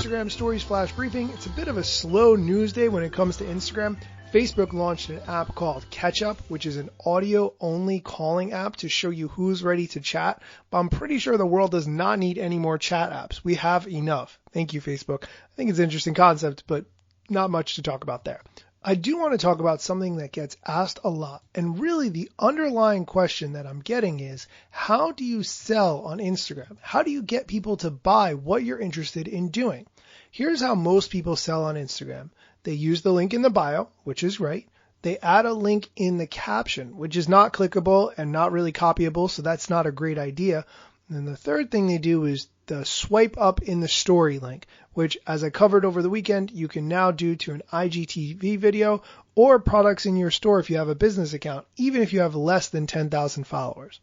Instagram Stories Flash Briefing. It's a bit of a slow news day when it comes to Instagram. Facebook launched an app called Catch Up, which is an audio-only calling app to show you who's ready to chat. But I'm pretty sure the world does not need any more chat apps. We have enough. Thank you, Facebook. I think it's an interesting concept, but not much to talk about there. I do want to talk about something that gets asked a lot, and really the underlying question that I'm getting is, how do you sell on Instagram? How do you get people to buy what you're interested in doing? Here's how most people sell on Instagram. They use the link in the bio, which is right. They add a link in the caption, which is not clickable and not really copyable, so that's not a great idea. And then the third thing they do is the swipe up in the story link, which, as I covered over the weekend, you can now do to an IGTV video or products in your store if you have a business account, even if you have less than 10,000 followers.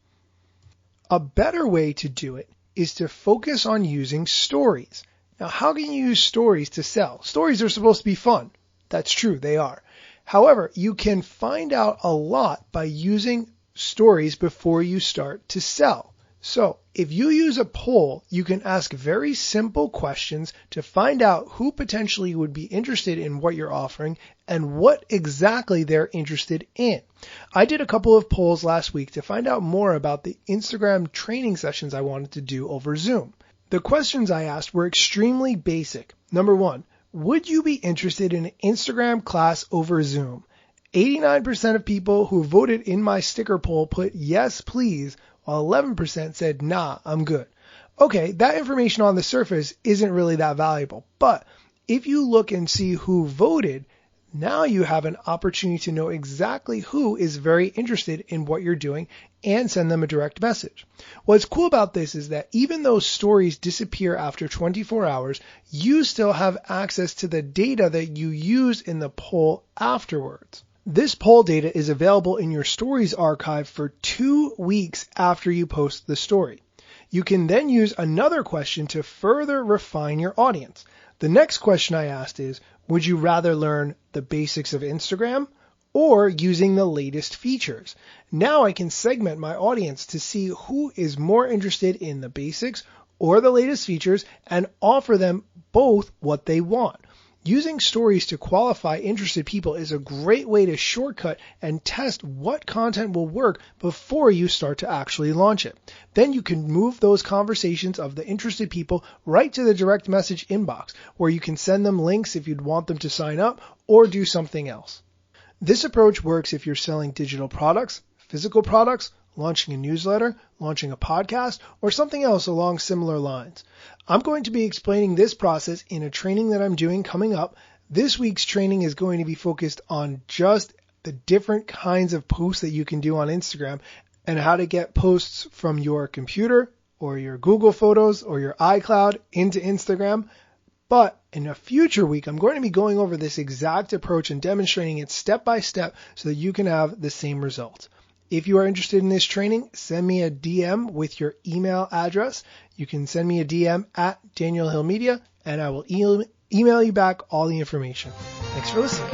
A better way to do it is to focus on using stories. Now, how can you use stories to sell? Stories are supposed to be fun. That's true, they are. However, you can find out a lot by using stories before you start to sell. So if you use a poll, you can ask very simple questions to find out who potentially would be interested in what you're offering and what exactly they're interested in. I did a couple of polls last week to find out more about the Instagram training sessions I wanted to do over Zoom. The questions I asked were extremely basic. Number one, would you be interested in an Instagram class over Zoom? 89% of people who voted in my sticker poll put yes, please, while 11% said, nah, I'm good. Okay, that information on the surface isn't really that valuable, but if you look and see who voted, now you have an opportunity to know exactly who is very interested in what you're doing and send them a direct message. What's cool about this is that even though stories disappear after 24 hours, you still have access to the data that you use in the poll afterwards. This poll data is available in your stories archive for 2 weeks after you post the story. You can then use another question to further refine your audience. The next question I asked is, would you rather learn the basics of Instagram or using the latest features? Now I can segment my audience to see who is more interested in the basics or the latest features and offer them both what they want. Using stories to qualify interested people is a great way to shortcut and test what content will work before you start to actually launch it. Then you can move those conversations of the interested people right to the direct message inbox, where you can send them links if you'd want them to sign up or do something else. This approach works if you're selling digital products, physical products, launching a newsletter, launching a podcast, or something else along similar lines. I'm going to be explaining this process in a training that I'm doing coming up. This week's training is going to be focused on just the different kinds of posts that you can do on Instagram and how to get posts from your computer or your Google Photos or your iCloud into Instagram. But in a future week, I'm going to be going over this exact approach and demonstrating it step by step so that you can have the same results. If you are interested in this training, send me a DM with your email address. You can send me a DM at Daniel Hill Media, and I will email you back all the information. Thanks for listening.